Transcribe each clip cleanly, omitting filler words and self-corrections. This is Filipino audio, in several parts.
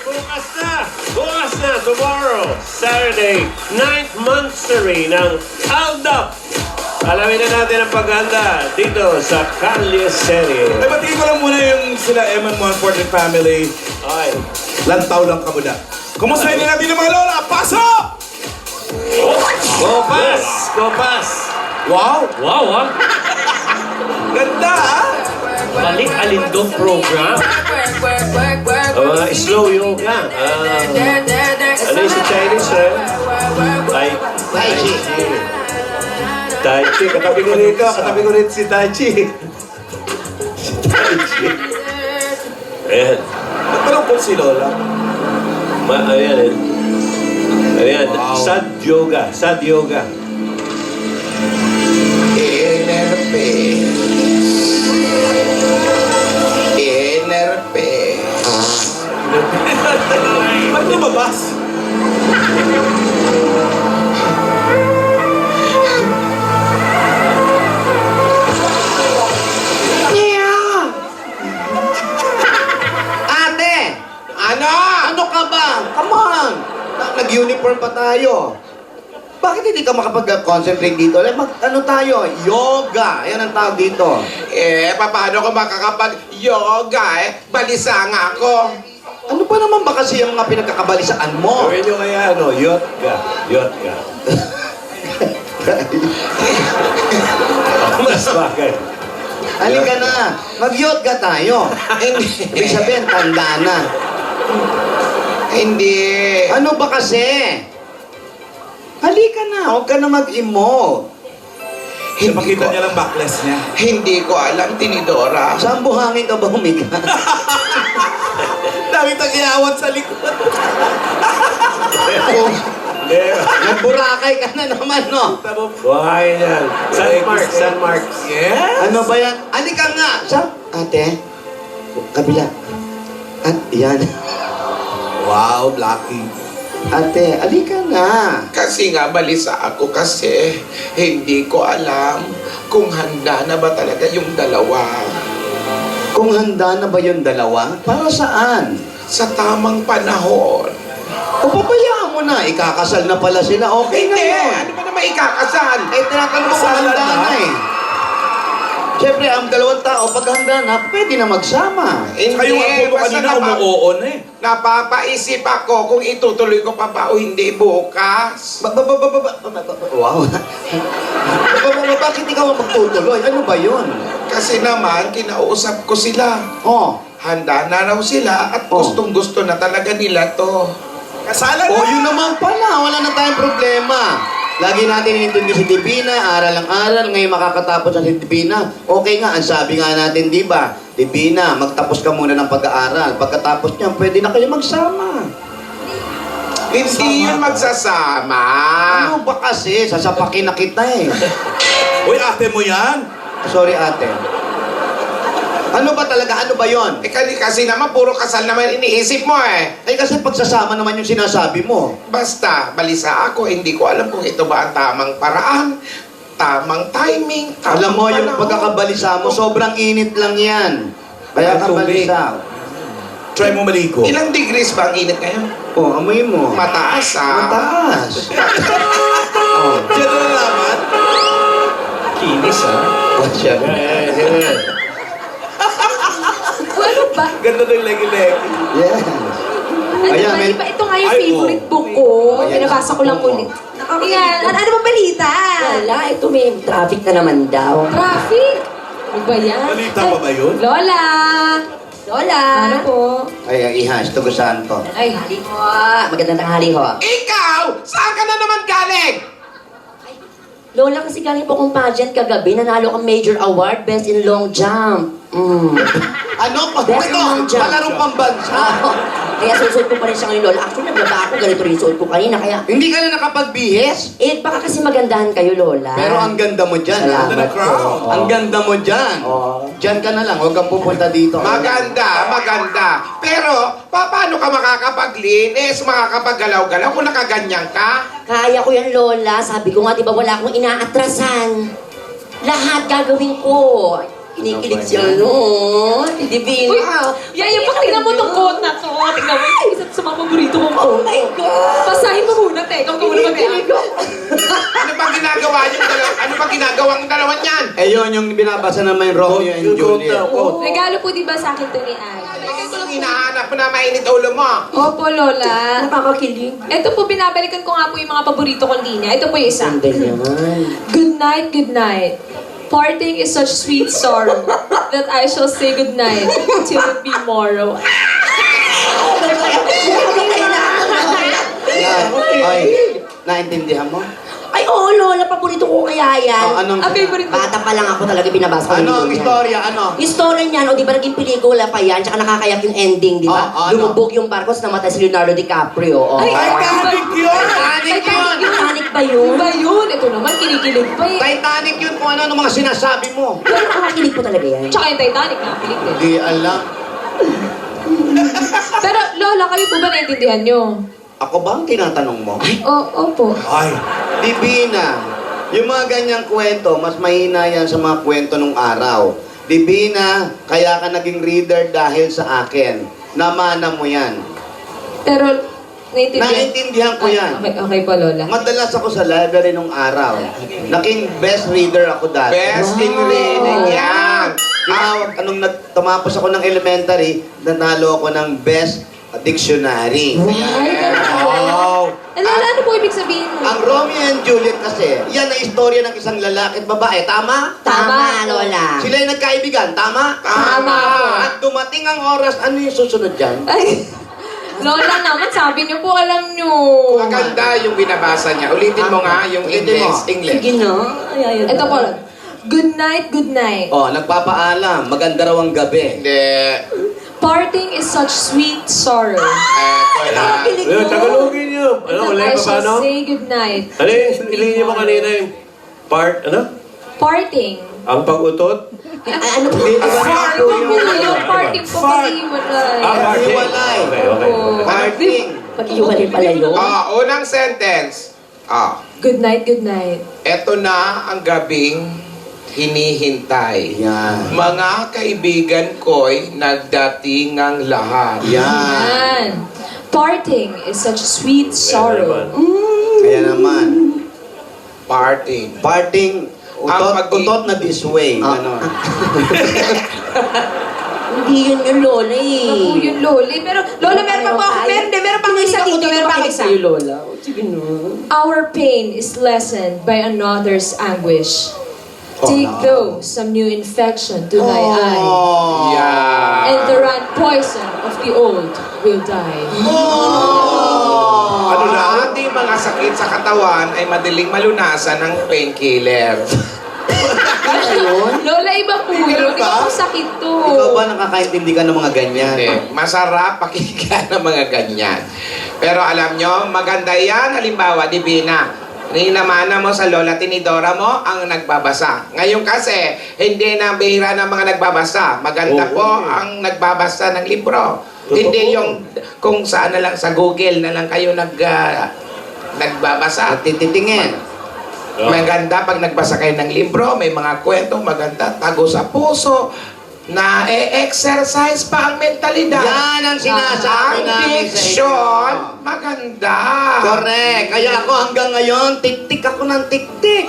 Bukas na, tomorrow, Saturday, 9th monthsary ng Aldap. Alamin na natin ang paghanda dito sa Calle Serie. Ay, batiin ko lang muna yung sila Eman Monfort and family. Ay. Lantaw lang kamuda. Kumustahin na natin ang mga lola? Pasok! Kopas! Kopas! Wow! Wow, ah. Ganda, ah! Balik Alindong program. Slow yoga. Ano yung sa Chinese, eh? Tai Chi. Tai Chi. Katabi ko rito. Katabi ko rito si Tai Chi. Si Tai Chi. Ayan. Ba't malungkot si Lola? Ayan, eh. Ayan. Wow. Sad yoga. Sad yoga. Inner peace. Ba't lumabas? Ate! Ano? Ano ka ba? Come on! Nag-uniform pa tayo. Bakit hindi ka makapag-concentrate dito? Ano tayo? Yoga. Yan ang tawag dito. Paano ko makakapag-yoga Balisa nga ako. Ano pa naman ba kasi yung mga pinagkakabalisaan mo? Gawin nyo kaya, yoga. Yoga. Mas bagay. Halika na. Mag-yoga tayo. Ibig sabihin, tanda na. Hindi. Ano ba kasi? Halika na. Huwag ka na mag-emote. Hindi makita niya lang backless niya. Hindi ko alam, Tinidora. Saan buhangin ka ba humiga? Dami tag-iawat sa likod. Nagburakay ka na naman, no? Buhay yan. San Marks. San Marks. Yes? Ano ba yan? Halika nga! Sa... Ate? Kabila. At yan. Wow, Blackie. Ate, halika nga. Kasi nga, balisa ako kasi hindi ko alam kung handa na ba talaga yung dalawa. Kung handa na ba yung dalawa? Para saan? Sa tamang panahon. O pabayaan mo na. Ikakasal na pala sila. Okay na Hindi! yun. Ano ba naman ikakasal? Eh, tinatanong mo kung Kasalan handa na. na eh. Siyempre, ang dalawang tao, pag handa na, pwede na magsama. Tsaka yung apo mo kanina umuoon eh. Napapaisip ako kung itutuloy ko pa ba o hindi bukas. Wow. Bakit ikaw ang magtutuloy? Ano ba yun? Kasi naman, kinausap ko sila. Oh. Handa na raw sila at Oh. gustong-gusto na talaga nila to. Kasalan Oh, na! yun naman pala. Wala na tayong problema. Lagi natin inintindi si Divina, aral ang aral, ngayon makakatapos ang si Divina. Okay nga, ang sabi nga natin, di ba? Divina, magtapos ka muna ng pag-aaral. Pagkatapos niyan, pwede na kayo magsama. Hindi yun magsasama. Ano ba kasi? Sasapakin na kita eh. Uy, ate mo yan? Sorry ate. Ano ba talaga? Ano ba yon? Kasi naman, puro kasal naman iniisip mo eh. Eh kasi pagsasama naman yung sinasabi mo. Basta, balisa ako, hindi ko alam kung ito ba ang tamang paraan, tamang timing, tamang Alam mo, yung panahon. pagkakabalisa mo, sobrang init lang yan. Kaya Ang tubig. kabalisa. Try mo maligo. Ilang degrees ba ang init ngayon? Oh, amoy mo. Mataas ah. Mataas. Oh. Diyan na nalaman? Kinis, ah. What's yan? Ayan. Ano ba? Ganda ng legi-legi. Yes. Ano Ayan, ba? may- Iba, ito nga yung Ay, favorite oh. book ko. Ayan, Pinabasa ko lang book mo. ulit. Ayan, ano bang balita? Wala, ito may traffic na naman daw. Traffic? Ano ba yan? Balita pa ba yun? Lola! Lola! Ano po? Ay, ihas, tugusan to. Ay, hali ho. Magandang tanghali ho. Ikaw! Saan ka na naman galing? Lola, kasi galing po kong pageant kagabi, nanalo kang major award, best in long jump. Ano? Best Ito, in jump. palarong pambansa. Kaya susuot ko pa rin siya ngayon, Lola. Actually, naglaba ako, ganito rin suot ko kanina, kaya... Hindi ka na nakapagbihis? Eh, baka kasi magandahan kayo, Lola. Pero ang ganda mo dyan, ha? Salamat po. Ang ganda mo dyan. Dyan ka na lang, huwag kang pupunta dito. Maganda, maganda. Pero, paano ka makakapaglinis, makakapagalaw-galaw kung nakaganyan ka? Kaya ko yan, Lola. Sabi ko nga, di ba wala akong inaatrasan. Lahat gagawin ko. Kinikilig siya, no? Divina. Uy, yan yung tingnan mo tong coat na to. Tingnan mo, Ayun, yung binabasa naman yung Romeo and Juliet. Regalo po di ba sa akin to ni Anne? Ang hinahanap mo na mainit ulo mo. Opo, Lola. Nakakakilig. Ito po, binabalikan ko nga po yung mga paborito kong linya. Ito po yung isa. Ang ganyan. Good night, good night. Parting is such sweet sorrow that I shall say good night till it be morrow. Yan. Ay, naintindihan mo? Ay, oo, Lola. Paborito ko kaya yan. Oh, anong... Ang favorite ko. Bata pa lang ako talaga binabasa ko. Ano ang istorya? Ano? Yung story niyan, o di ba naging pelikula pa yan, tsaka nakakayak yung ending, di ba? Ano? Lumubog yung barko, namatay si Leonardo DiCaprio. Oh. Ay, Titanic yun! Titanic yun! Titanic ba yun? Ba yun? Ito naman, kinikilig pa eh. Titanic yun kung ano mga sinasabi mo. Pero nakakakilig po talaga yan. Tsaka yung Titanic, nakakilig din. Hindi alam. Pero Lola, kayo po ba naintindihan nyo? Ako ba ang tinatanong mo? Opo. Ay, Divina, yung mga ganyang kwento, mas mahina yan sa mga kwento nung araw. Divina, kaya ka naging reader dahil sa akin. Namana mo yan. Pero, naintindihan? Naintindihan ko yan. Okay po, Lola. Madalas ako sa library nung araw. Naging best reader ako dati. Best in reading yan. Tinawag, tumapos ako ng elementary, nanalo ako ng best dictionary. wow! Eh, Lola, ano po ibig sabihin mo? Ang Romeo and Juliet kasi, yan ang istorya ng isang lalaki at babae. Tama? Tama, Lola. Sila yung nagkaibigan. Tama? Tama. At dumating ang oras, ano yung susunod dyan? Ay, Lola naman, sabi niyo po, alam niyo. Maganda yung binabasa niya. Ulitin mo nga yung Ulitin mo. English. Sige na. Ay, Ito po, good night, good night. Oh, nagpapaalam. Maganda raw ang gabi. Hindi. Parting is such sweet sorrow Wala. Ayun, Tagalogin niyo. Ano, that wala I yung shall paano? say good night. Ano yung ilinya mo kanina yung part, ano? Parting. Ang pag-utot? Ano po? Yung parting po pag-iwalay. party. Hiwalay. Okay, okay. Parting. Pag-iwalay pala yun. Unang sentence. Good night, good night. Eto na ang gabing hinihintay. Yan. Mga kaibigan ko'y nagdating ang lahat. Yan. Yan. Parting is such sweet sorrow. Kaya naman. Parting. Parting, utot na this way. Ganon. Hindi yun yung Lola eh. Ako yung Lola. Pero, Lola, meron pa po ako. Meron pa ako isa dito. Meron pa ako isa. Lola. Sige na. Our pain is lessened by another's anguish. Oh, Take no. those some new infection to thy eye. Oh. Yeah. And the run poison of the old will die. Ano na? Ang ating mga sakit sa katawan ay madaling malunasan ng painkiller. Lola, iba po yun. Ganun ba? Iba po sakit to. Ikaw ba nakakaintindi ka ng mga ganyan? Hindi. Masarap pakinggan ng mga ganyan. Pero alam nyo, maganda yan. Halimbawa, Divina, ninamana mo sa Lola Tinidora mo ang nagbabasa. Ngayon kasi, hindi na bihira ng mga nagbabasa. Maganda po ang nagbabasa ng libro. Hindi yung kung saan na lang, sa Google na lang kayo nagbabasa. At tititingin. Maganda pag nagbasa kayo ng libro, may mga kwento maganda, tago sa puso, na exercise pa ang mentalidad. Yan ang sinasabi Ang namin sa diction, inyo. maganda. Correct. Kaya ako hanggang ngayon, tik-tik ako ng tik-tik.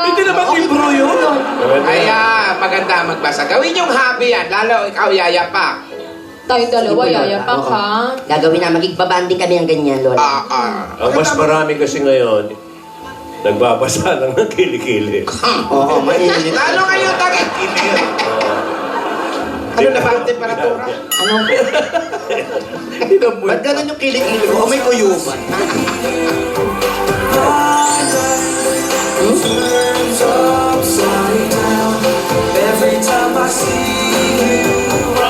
Hindi naman libro yun. Kaya maganda magbasa. Gawin yung hobby yan, lalo ikaw yaya pa. Tayong dalawa, Sige po, Lola. yayapak Oo. ha. Gagawin na, magigbabanding kami ng ganyan, Lola. Ang mas marami kasi ngayon, nagbabasa lang ng kilikili. Oo, mainit. Lalo kayo takit. Ano na ba ang temperatura? Ano? Ba't ganun yung kilig-kilig ko? May kuyuban. Every time I see you, I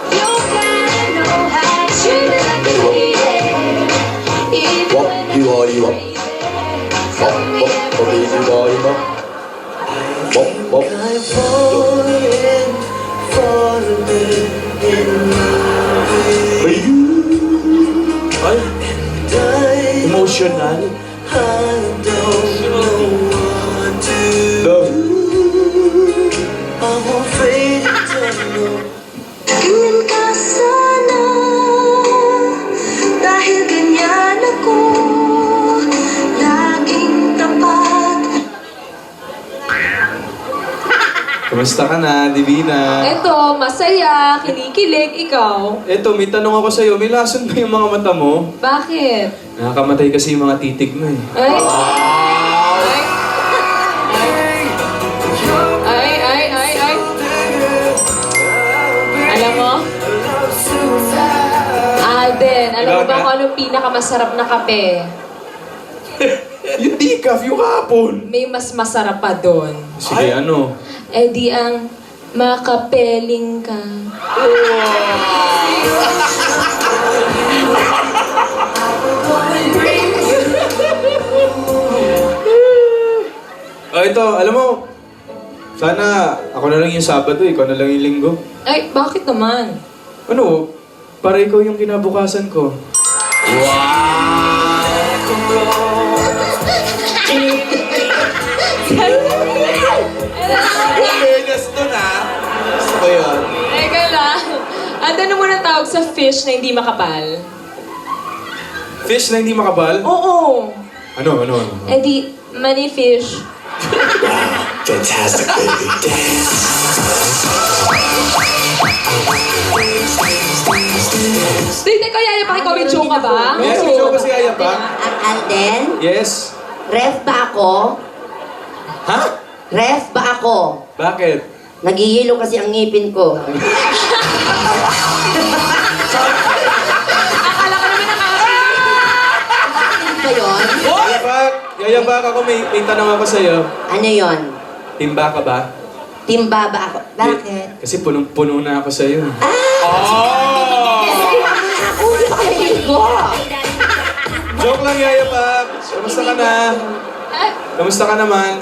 You gotta know how to treat it like a lady. Wop, iwa-iwa. Wop, wop, wop, iwa-iwa. Wop, wop. I'm falling for the bit in my Ay, emotional. I don't know what to do. I'm afraid to tell. Ganyan ka sana, dahil ganyan ako, laging tapat. Kumusta ka na, Divina? Eto, masaya, kinikilig, ikaw. Eto, may tanong ako sa'yo. May lason ba yung mga mata mo? Bakit? Nakakamatay kasi yung mga titig mo eh. Ay. Ay. Alam mo? Alden, alam mo ba kung anong pinakamasarap na kape? Yung decaf, yung hapon. May mas masarap pa doon. Sige, ano? Eh di ang makapeling ka. Ito, alam mo, sana ako na lang yung Sabado, ikaw na lang yung Linggo. Ay, bakit naman? Ano? Para ikaw yung kinabukasan ko. Fairness dun Gusto ko yun. Teka lang. Ano muna tawag sa fish na hindi makapal? Fish na hindi makabal? Oo. Ano? Eh di, money fish. Fantastic, baby. Di, teka, Yaya, ikaw may joke ka ba? Yes, may joke ba si Aya pa? Alden, Yes. ref ba ako? Ha? Ref ba ako? Bakit? Nagihilo kasi ang ngipin ko. Akala ko naman Ano ba yun? Yayabak ako, may tanong ako sa'yo. Ano yun? Timba ka ba? Timba ba ako? Bakit? Kasi punong-puno na ako sa'yo. Kasi iwan mo na ako, di ba kayo linggo? Joke lang, Yayabak. Kamusta ka na? Kamusta ka naman?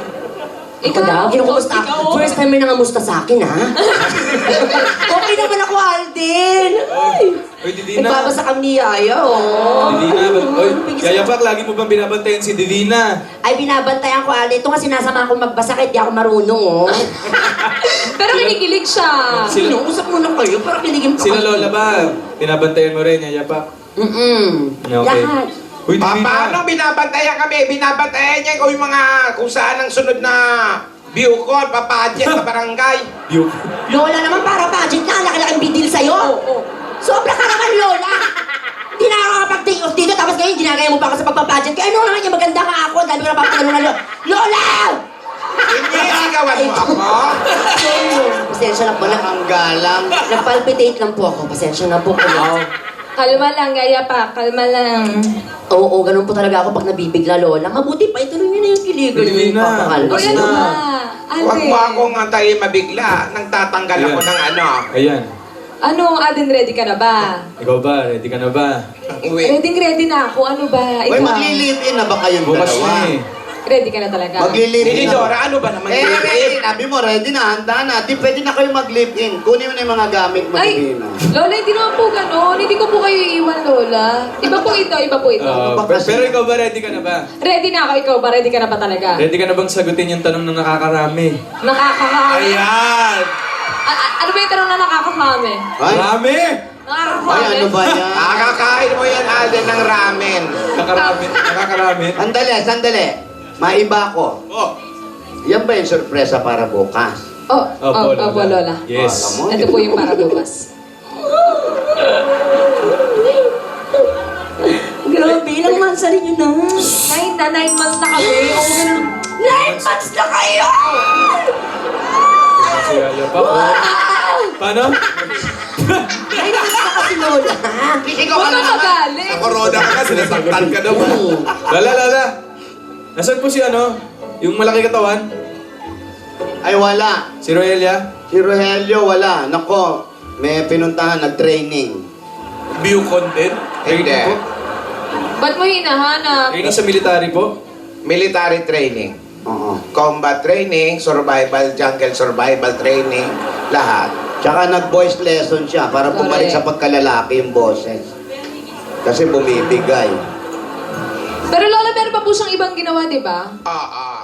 Ikaw daw, kinukumusta ako. First time may nangamusta sa akin, ha? Okay naman ako, Alden. Ay, Oy, Divina. nagbabasa kami ni Yaya, oh. Divina, oy, Yayabak, lagi mo bang binabantayan si Divina? Ay, binabantayan ko, Alden. Ito kasi sinasama akong magbasa kahit di ako marunong, oh. Pero kinikilig siya. Sino? Usap muna kayo, para kiligin pa Sila kayo. Lola ba? Binabantayan mo rin, Yayabak. Okay. Lahat. Uy, Paano binabantayan kami? Binabantayan niya kung yung mga kung saan ang sunod na view call, papadyan sa barangay. Yung... Lola naman, para budget na. Laki-laking bidil sa'yo. Sobra ka naman, Lola. Hindi na ako nakapag-take off dito, tapos ngayon ginagaya mo pa ako sa pagpapudget. Kaya ano naman yung maganda ka ako, dami ko napapagano na Lola! Hindi sigawan mo ako. Pasensya na po, Ang galang. nagpalpitate lang po ako. Pasensya na po. Kalma lang, Yaya pa. Kalma lang. Oo, ganun po talaga ako pag nabibigla, Lola. Mabuti pa, ituloy niyo na yung kiligan niyo. Hindi na. Papakal. O, ano ba? Huwag mo akong antayin mabigla. Nang tatanggal ako Ayan. ng ano. Ayan. Ano, Alden, ready ka na ba? Ikaw ba? Ready ka na ba? Uwi. Ready na ako. Ano ba? Uy, Ikaw? maglilip-in na ba kayong Bukas dalawa? na eh. Ready ka na talaga? Maglilip-in Hindi, na. Dora, ano ba naman? Ready. Sabi mo, ready na, handa na. Di pwede na kayo mag-live-in. Kunin mo na yung mga gamit mo, Ay, Divina. Lola, hindi naman po gano'n. Hindi ko po kayo iiwan, Lola. Iba po ito, iba po ito. Pero ikaw ba? Ready ka na ba? Ready na ako, ikaw ba? Ready ka na ba talaga? Ready ka na bang sagutin yung tanong na nakakarami? Nakakakami. Ayan! Ano ba yung tanong na nakakakami? Ay, Rami! Nakakakami? ay, ano ba yan? Nakakain mo yan, Alden, ng ramen. Nakakarami. Sandali. Maiba ko. Oh! Yan ba yung sorpresa para bukas? Opo, Lola. Yes. Alam mo? Ito po yung para bukas. Grabe, ilang months na rin yun na. 9 months na kami. Oo, ganun. 9 months na kayo! Si Yaya pa. Paano? 9 months na kasi, Lola. Ikaw Huwag ka magalit. Corona ka kasi, nasaktan ka naman. Lala. Nasaan po si ano? Yung malaki katawan? Ay, wala. Si Roelia? Si Rogelio, wala. Nako, may pinuntahan, nag-training. View content? Hindi. Ba't mo hinahanap? Training sa military po? Military training. Oo. Combat training, survival, jungle survival training, lahat. Tsaka nag-voice lesson siya para bumalik Correct. sa pagkalalaki yung boses. Kasi bumibigay. Pero Lola, meron pa po siyang ibang ginawa, di ba? Ah,